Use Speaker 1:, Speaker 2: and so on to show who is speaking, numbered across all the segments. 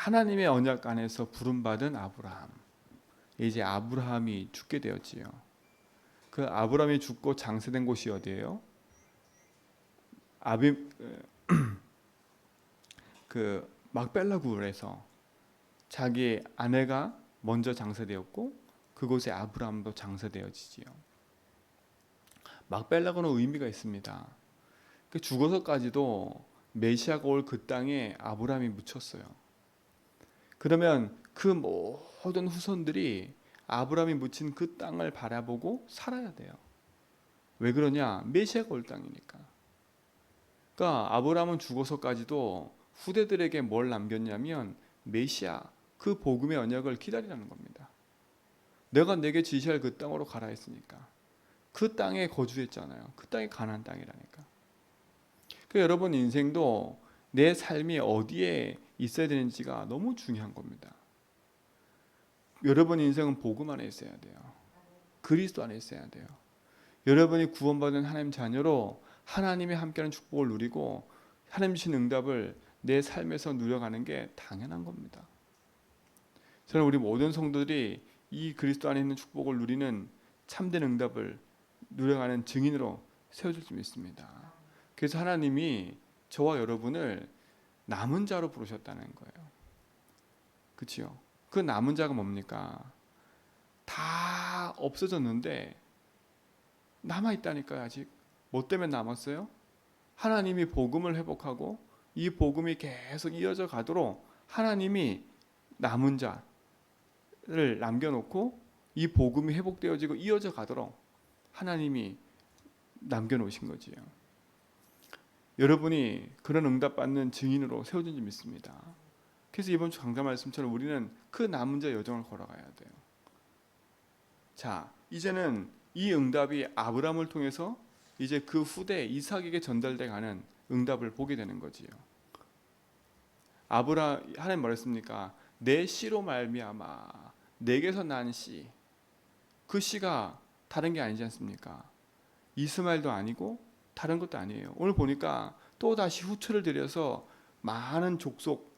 Speaker 1: 하나님의 언약 안에서 부름받은 아브라함. 이제 아브라함이 죽게 되었지요. 그 아브라함이 죽고 장사된 곳이 어디예요? 아비 그 막벨라 굴에서 자기 아내가 먼저 장사되었고 그곳에 아브라함도 장사되어지지요. 막벨라고는 의미가 있습니다. 죽어서까지도 메시아가 올 그 땅에 아브라함이 묻혔어요. 그러면 그 모든 후손들이 아브라함이 묻힌 그 땅을 바라보고 살아야 돼요. 왜 그러냐? 메시아가 올 땅이니까. 그러니까 아브라함은 죽어서까지도 후대들에게 뭘 남겼냐면 메시아, 그 복음의 언약을 기다리라는 겁니다. 내가 내게 지시할 그 땅으로 가라 했으니까. 그 땅에 거주했잖아요. 그 땅이 가나안 땅이라니까. 그러니까 여러분 인생도 내 삶이 어디에 있어야 되는지가 너무 중요한 겁니다. 여러분 인생은 복음 안에 있어야 돼요. 그리스도 안에 있어야 돼요. 여러분이 구원받은 하나님 자녀로 하나님의 함께하는 축복을 누리고 하나님 주신 응답을 내 삶에서 누려가는 게 당연한 겁니다. 저는 우리 모든 성도들이 이 그리스도 안에 있는 축복을 누리는 참된 응답을 누려가는 증인으로 세워줄 수 있습니다. 그래서 하나님이 저와 여러분을 남은 자로 부르셨다는 거예요. 그렇죠? 그 남은 자가 뭡니까? 다 없어졌는데 남아있다니까요. 아직 뭐 때문에 남았어요? 하나님이 복음을 회복하고 이 복음이 계속 이어져 가도록 하나님이 남은 자를 남겨놓고 이 복음이 회복되어지고 이어져 가도록 하나님이 남겨놓으신 거지요. 여러분이 그런 응답받는 증인으로 세워진 줄 믿습니다. 그래서 이번 주 강단 말씀처럼 우리는 그 남은 자 여정을 걸어가야 돼요. 자, 이제는 이 응답이 아브라함을 통해서 이제 그 후대 이삭에게 전달돼 가는 응답을 보게 되는 거지요. 하나님 말했습니까? 내 씨로 말미암아 내게서 난 씨. 그 씨가 다른 게 아니지 않습니까? 이스마엘도 아니고 다른 것도 아니에요. 오늘 보니까 또 다시 후처를 들여서 많은 족속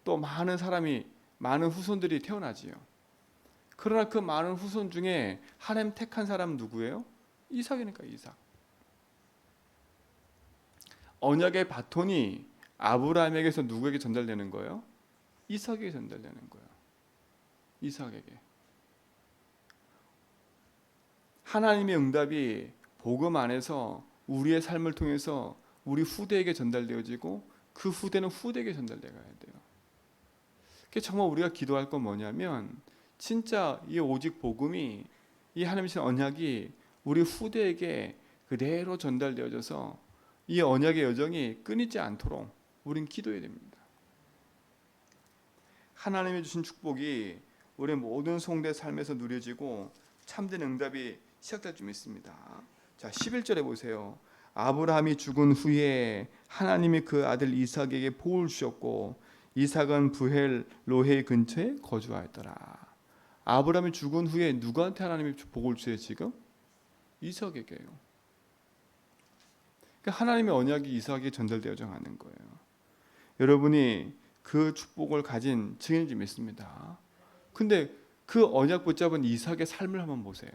Speaker 1: 또 많은 사람이 많은 후손들이 태어나지요. 그러나 그 많은 후손 중에 하나님 택한 사람은 누구예요? 이삭이니까 이삭. 언약의 바톤이 아브라함에게서 누구에게 전달되는 거예요? 이삭에게 전달되는 거예요. 이삭에게. 하나님의 응답이 복음 안에서 우리의 삶을 통해서 우리 후대에게 전달되어지고 그 후대는 후대에게 전달돼 가야 돼요. 정말 우리가 기도할 건 뭐냐면 진짜 이 오직 복음이 이 하나님의 언약이 우리 후대에게 그대로 전달되어져서 이 언약의 여정이 끊이지 않도록 우린 기도해야 됩니다. 하나님이 주신 축복이 우리 모든 성도의 삶에서 누려지고 참된 응답이 시작될 줄 믿습니다. 자, 11절에 보세요. 아브라함이 죽은 후에 하나님이 그 아들 이삭에게 복을 주셨고 이삭은 브헬 로헤 근처에 거주하였더라. 아브라함이 죽은 후에 누구한테 하나님이 복을 주세요 지금? 이삭에게요. 그러니까 하나님의 언약이 이삭에게 전달되어져 가는 거예요. 여러분이 그 축복을 가진 증인인지 믿습니다. 근데 그 언약 붙잡은 이삭의 삶을 한번 보세요.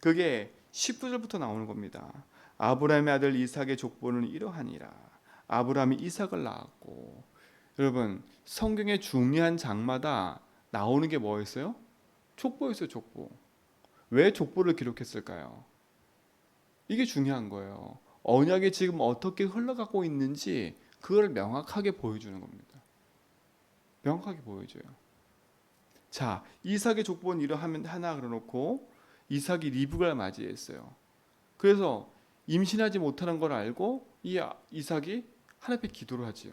Speaker 1: 그게 19절부터 나오는 겁니다. 아브라함의 아들 이삭의 족보는 이러하니라. 아브라함이 이삭을 낳았고. 여러분 성경의 중요한 장마다 나오는 게 뭐였어요? 족보였어요. 족보. 왜 족보를 기록했을까요? 이게 중요한 거예요. 언약이 지금 어떻게 흘러가고 있는지 그걸 명확하게 보여주는 겁니다. 명확하게 보여줘요. 자, 이삭의 족보는 이러하면 하나 그려놓고 이삭이 리브가를 맞이했어요. 그래서 임신하지 못하는 걸 알고 이 이삭이 하나님 앞에 기도를 하지요.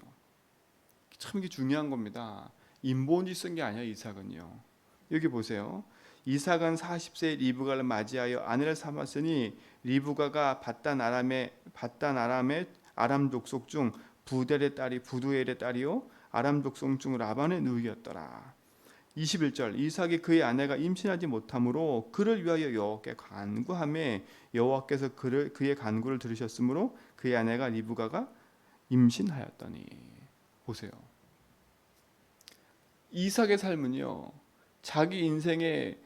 Speaker 1: 참 이게 중요한 겁니다. 인본주의 쓴 게 아니야. 이삭은요. 여기 보세요. 이삭은 40세에 리브가를 맞이하여 아내를 삼았으니 리브가가 밧단 아람의 아람 족속 중 부두엘의 딸이요 아람 족속 중 라반의 누이였더라. 21절 이삭이 그의 아내가 임신하지 못하므로 그를 위하여 여호와께 간구하매 여호와께서 그의 간구를 들으셨으므로 그의 아내가 리브가가 임신하였더니. 보세요. 이삭의 삶은요, 자기 인생에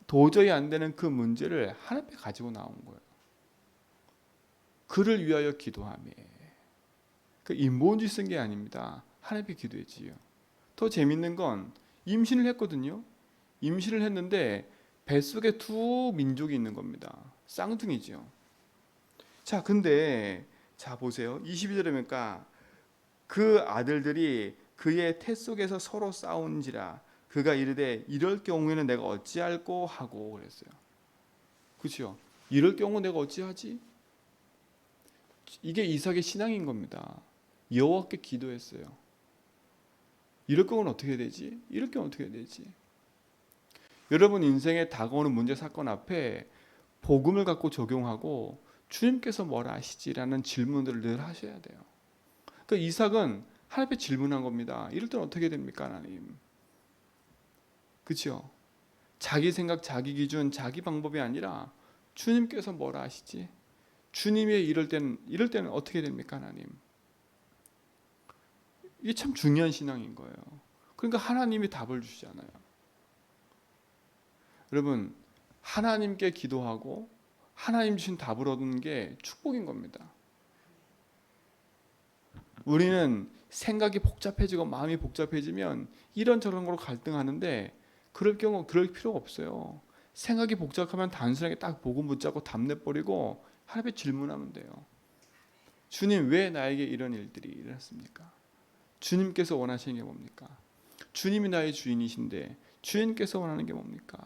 Speaker 1: 도저히 안 되는 그 문제를 하나님 앞에 가지고 나온 거예요. 그를 위하여 기도하며. 그 인본주의 쓴 게 아닙니다. 하나님 앞에 기도했지요. 더 재밌는 건 임신을 했거든요. 임신을 했는데 뱃속에 두 민족이 있는 겁니다. 쌍둥이죠. 자, 근데 자 보세요. 22절에 보니까 그 아들들이 그의 태 속에서 서로 싸운지라 그가 이르되 이럴 경우에는 내가 어찌할꼬 하고 그랬어요. 그렇죠? 이럴 경우 내가 어찌하지? 이게 이삭의 신앙인 겁니다. 여호와께 기도했어요. 이럴 경우는 어떻게 되지? 이럴 경우 어떻게 되지? 여러분 인생에 다가오는 문제 사건 앞에 복음을 갖고 적용하고 주님께서 뭐라 하시지라는 질문들을 늘 하셔야 돼요. 그러니까 이삭은 하나님께 질문한 겁니다. 이럴 때는 어떻게 됩니까, 하나님? 그렇죠? 자기 생각, 자기 기준, 자기 방법이 아니라 주님께서 뭐라 하시지? 주님이 이럴 때는 어떻게 됩니까, 하나님? 이게 참 중요한 신앙인 거예요. 그러니까 하나님이 답을 주시잖아요. 여러분, 하나님께 기도하고 하나님 주신 답을 얻는 게 축복인 겁니다. 우리는 생각이 복잡해지고 마음이 복잡해지면 이런저런 걸로 갈등하는데 그럴 필요가 없어요. 생각이 복잡하면 단순하게 딱 복음 붙잡고 답 내버리고 하나님께 질문하면 돼요. 주님, 왜 나에게 이런 일들이 일어났습니까? 주님께서 원하시는 게 뭡니까? 주님이 나의 주인이신데 주인께서 원하는 게 뭡니까?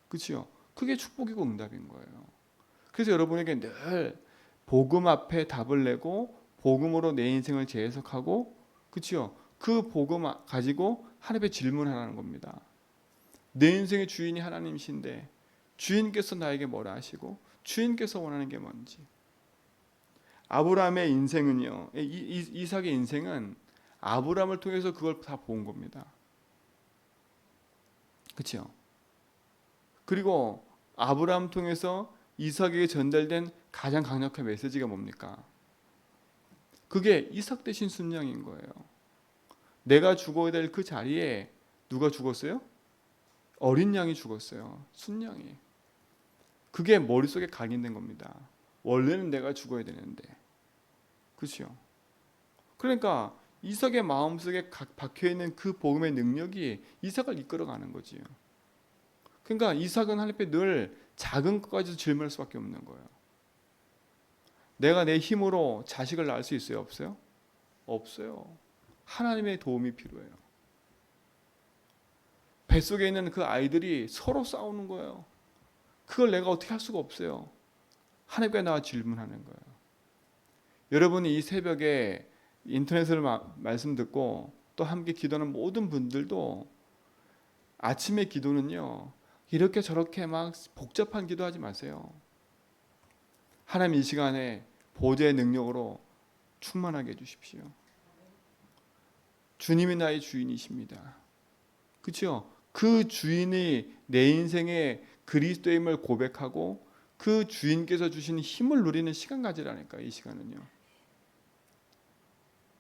Speaker 1: 그렇죠? 그게 축복이고 응답인 거예요. 그래서 여러분에게 늘 복음 앞에 답을 내고 복음으로 내 인생을 재해석하고, 그렇죠? 그 복음 가지고 하나님께 질문하라는 겁니다. 내 인생의 주인이 하나님이신데 주인께서 나에게 뭐라 하시고 주인께서 원하는 게 뭔지. 아브라함의 인생은요, 이삭의 인생은 아브라함을 통해서 그걸 다 본 겁니다. 그렇죠? 그리고 아브라함 통해서 이삭에게 전달된 가장 강력한 메시지가 뭡니까? 그게 이삭 대신 순양인 거예요. 내가 죽어야 될 그 자리에 누가 죽었어요? 어린 양이 죽었어요. 순양이. 그게 머릿속에 각인된 겁니다. 원래는 내가 죽어야 되는데. 그렇죠? 그러니까 이삭의 마음속에 박혀있는 그 복음의 능력이 이삭을 이끌어가는 거지요. 그러니까 이삭은 하나님 앞에 늘 작은 것까지도 질문할 수밖에 없는 거예요. 내가 내 힘으로 자식을 낳을 수 있어요? 없어요? 없어요. 하나님의 도움이 필요해요. 뱃속에 있는 그 아이들이 서로 싸우는 거예요. 그걸 내가 어떻게 할 수가 없어요. 하나님께 나와 질문하는 거예요. 여러분이 이 새벽에 인터넷으로 말씀 듣고 또 함께 기도하는 모든 분들도 아침의 기도는요, 이렇게 저렇게 막 복잡한 기도하지 마세요. 하나님 이 시간에 보좌의 능력으로 충만하게 해주십시오. 주님이 나의 주인이십니다. 그렇죠? 그 주인이 내 인생의 그리스도임을 고백하고 그 주인께서 주신 힘을 누리는 시간 가지라니까. 이 시간은요,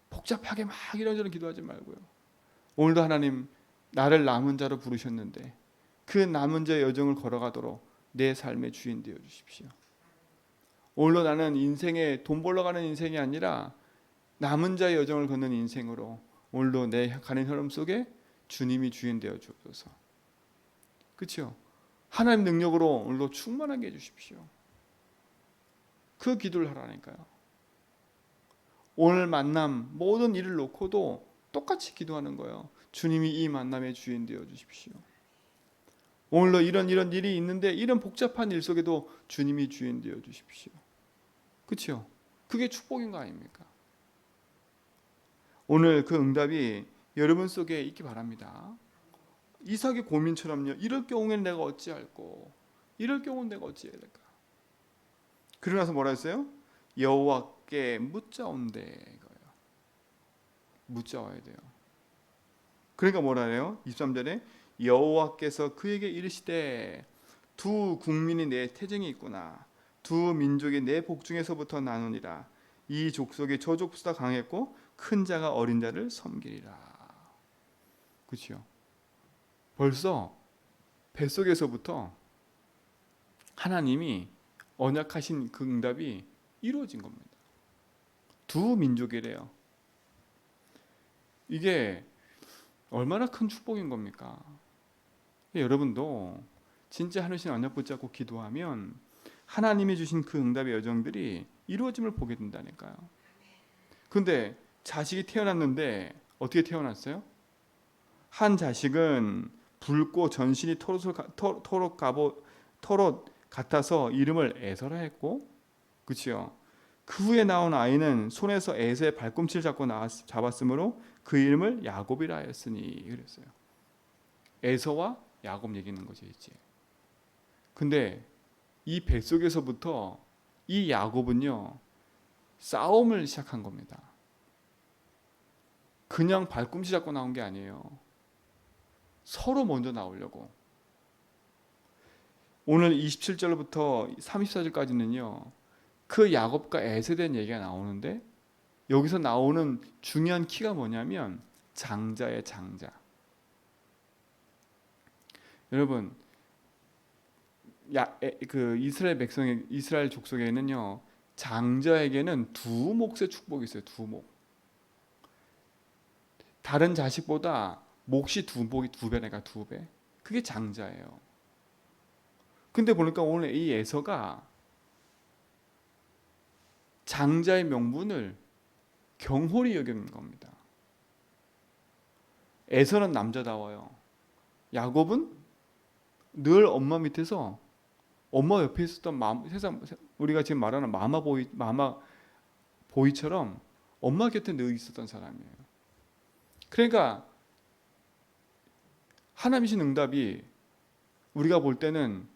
Speaker 1: 복잡하게 막 이런저런 기도하지 말고요. 오늘도 하나님 나를 남은 자로 부르셨는데 그 남은 자의 여정을 걸어가도록 내 삶의 주인 되어 주십시오. 오늘도 나는 인생에 돈 벌러 가는 인생이 아니라 남은 자의 여정을 걷는 인생으로 오늘도 내 가는 흐름 속에 주님이 주인 되어 주옵소서. 그렇죠? 하나님 능력으로 오늘도 충만하게 해주십시오. 그 기도를 하라니까요. 오늘 만남 모든 일을 놓고도 똑같이 기도하는 거예요. 주님이 이 만남의 주인 되어 주십시오. 오늘도 이런 일이 있는데 이런 복잡한 일 속에도 주님이 주인 되어 주십시오. 그렇죠? 그게 축복인 거 아닙니까? 오늘 그 응답이 여러분 속에 있기 바랍니다. 이삭의 고민처럼요. 이럴 경우에는 내가 어찌할꼬? 이럴 경우는 내가 어찌해야 될까? 그러고 나서 뭐라 했어요? 여호와께 묻자온대 이거예요. 묻자와야 돼요. 그러니까 뭐라 해요? 23절에 여호와께서 그에게 이르시되 두 국민이 내 태정이 있구나. 두 민족이 내 복중에서부터 나누니라. 이 족속이 저 족보다 강했고 큰 자가 어린 자를 섬기리라. 그렇죠? 벌써 뱃속에서부터 하나님이 언약하신 그 응답이 이루어진 겁니다. 두 민족이래요. 이게 얼마나 큰 축복인 겁니까? 여러분도 진짜 하늘신 언약 붙잡고 기도하면 하나님이 주신 그 응답의 여정들이 이루어짐을 보게 된다니까요. 근데 자식이 태어났는데 어떻게 태어났어요? 한 자식은 붉고 전신이 토롯 같아서 이름을 에서라 했고, 그렇죠? 그 후에 나온 아이는 손에서 에서의 발꿈치를 잡았으므로 그 이름을 야곱이라 하였으니 그랬어요. 에서와 야곱 얘기는 거죠 이제. 근데 이 뱃속에서부터 이 야곱은요 싸움을 시작한 겁니다. 그냥 발꿈치 잡고 나온 게 아니에요. 서로 먼저 나오려고. 오늘 27절부터 34절까지는요 그 야곱과 에서에 대한 얘기가 나오는데, 여기서 나오는 중요한 키가 뭐냐면 장자의 장자. 여러분, 그 이스라엘 족속에는요 장자에게는 두 몫의 축복이 있어요. 두 몫. 다른 자식보다 몫이 두 배니까 두 배. 그게 장자예요. 근데 보니까 오늘 이 에서가 장자의 명분을 경홀히 여기는 겁니다. 에서는 남자다워요. 야곱은 늘 엄마 밑에서, 엄마 옆에 있었던 세상 우리가 지금 말하는 마마 보이처럼 엄마 곁에 늘 있었던 사람이에요. 그러니까 하나님이신 응답이 우리가 볼 때는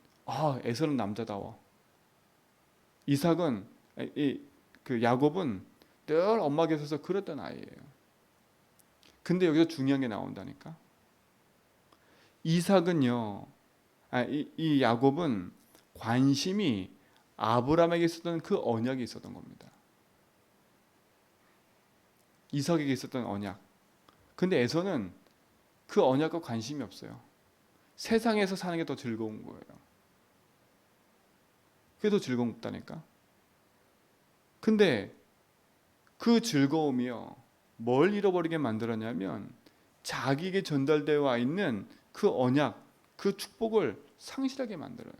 Speaker 1: 에서는 남자다워. 이삭은 그 야곱은 늘 엄마 곁에서 그랬던 아이예요. 근데 여기서 중요한 게 나온다니까. 이삭은요, 이 야곱은 관심이 아브라함에게 있었던 그 언약이 있었던 겁니다. 이삭에게 있었던 언약. 근데 에서는 그 언약과 관심이 없어요. 세상에서 사는 게 더 즐거운 거예요. 그게 더 즐겁다니까. 근데 그 즐거움이요 뭘 잃어버리게 만들었냐면 자기에게 전달되어 와 있는 그 언약, 그 축복을 상실하게 만들어요.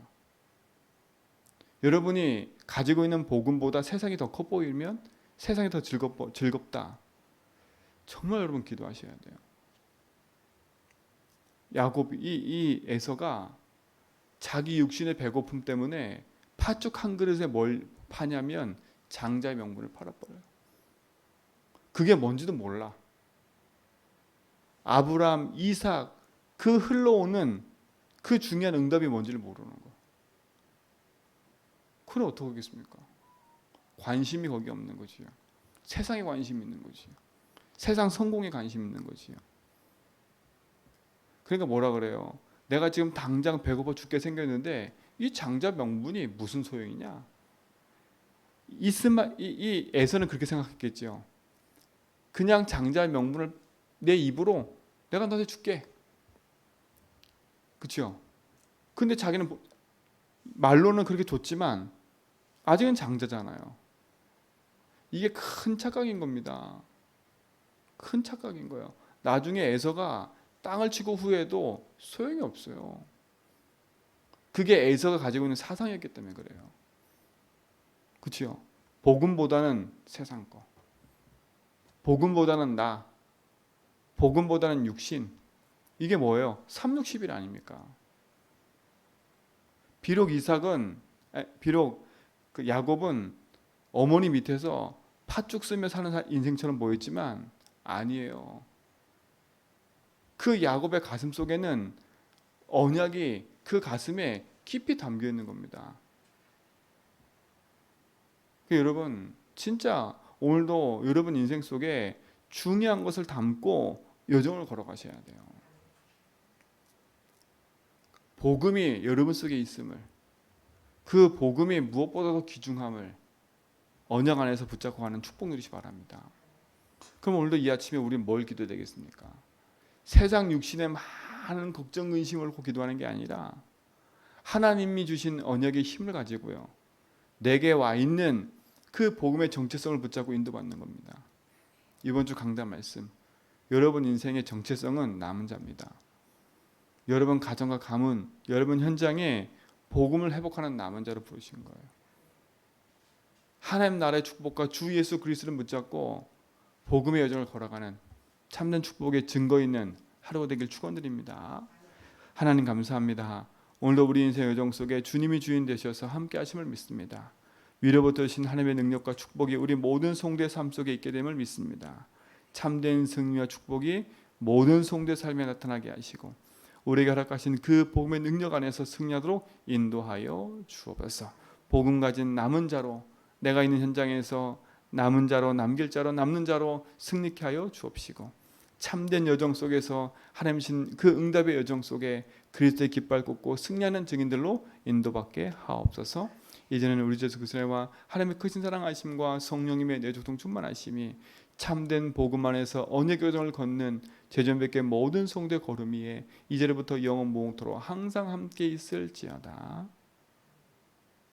Speaker 1: 여러분이 가지고 있는 복음보다 세상이 더 커 보이면 세상이 더 즐겁다. 정말 여러분 기도하셔야 돼요. 이 에서가 자기 육신의 배고픔 때문에 팥죽 한 그릇에 뭘 파냐면 장자의 명분을 팔아버려요. 그게 뭔지도 몰라. 아브라함, 이삭 그 흘러오는 그 중요한 응답이 뭔지를 모르는 거. 그럼 어떻게 하겠습니까? 관심이 거기 없는 거지요. 세상에 관심이 있는 거지요. 세상 성공에 관심 있는 거지요. 그러니까 뭐라 그래요? 내가 지금 당장 배고파 죽게 생겼는데 이 장자 명분이 무슨 소용이냐? 이 에서는 그렇게 생각했겠죠. 그냥 장자의 명분을 내 입으로 내가 너한테 줄게. 그렇죠? 근데 자기는 말로는 그렇게 줬지만 아직은 장자잖아요. 이게 큰 착각인 겁니다. 큰 착각인 거예요. 나중에 에서가 땅을 치고 후회해도 소용이 없어요. 그게 에서가 가지고 있는 사상이었기 때문에 그래요. 그렇죠? 복음보다는 세상 거, 복음보다는 나, 복음보다는 육신. 이게 뭐예요? 360일 아닙니까? 비록 그 야곱은 어머니 밑에서 팥죽 쓰며 사는 인생처럼 보였지만 아니에요. 그 야곱의 가슴 속에는 언약이 그 가슴에 깊이 담겨 있는 겁니다. 여러분 진짜 오늘도 여러분 인생 속에 중요한 것을 담고 여정을 걸어가셔야 돼요. 복음이 여러분 속에 있음을, 그 복음이 무엇보다도 귀중함을 언약 안에서 붙잡고 가는 축복 누리시 바랍니다. 그럼 오늘도 이 아침에 우리는 뭘 기도해야 되겠습니까? 세상 육신의 많은 걱정 근심을 갖고 기도하는 게 아니라 하나님이 주신 언약의 힘을 가지고요, 내게 와 있는 그 복음의 정체성을 붙잡고 인도받는 겁니다. 이번 주 강단 말씀, 여러분 인생의 정체성은 남은 자입니다. 여러분 가정과 가문, 여러분 현장에 복음을 회복하는 남은 자로 부르신 거예요. 하나님 나라의 축복과 주 예수 그리스도를 붙잡고 복음의 여정을 걸어가는 참된 축복의 증거 있는 하루가 되길 축원드립니다. 하나님 감사합니다. 오늘도 우리 인생 여정 속에 주님이 주인 되셔서 함께 하심을 믿습니다. 위로부터 오신 하나님의 능력과 축복이 우리 모든 성도의 삶 속에 있게 됨을 믿습니다. 참된 승리와 축복이 모든 성도의 삶에 나타나게 하시고 우리에게 허락하신 그 복음의 능력 안에서 승리하도록 인도하여 주옵소서. 복음 가진 남은 자로, 내가 있는 현장에서 남은 자로, 남길 자로, 남는 자로 승리케 하여 주옵시고, 참된 여정 속에서 하나님 신 그 응답의 여정 속에 그리스도의 깃발 꽂고 승리하는 증인들로 인도받게 하옵소서. 이제는 우리 주 예수 그리스도와 하나님의 크신 사랑하심과 성령님의 내조통 충만하심이 참된 복음 안에서 언약 여정을 걷는 제전백의 모든 성도의 걸음 위에 이제부터 영원 무궁토록 항상 함께 있을지어다.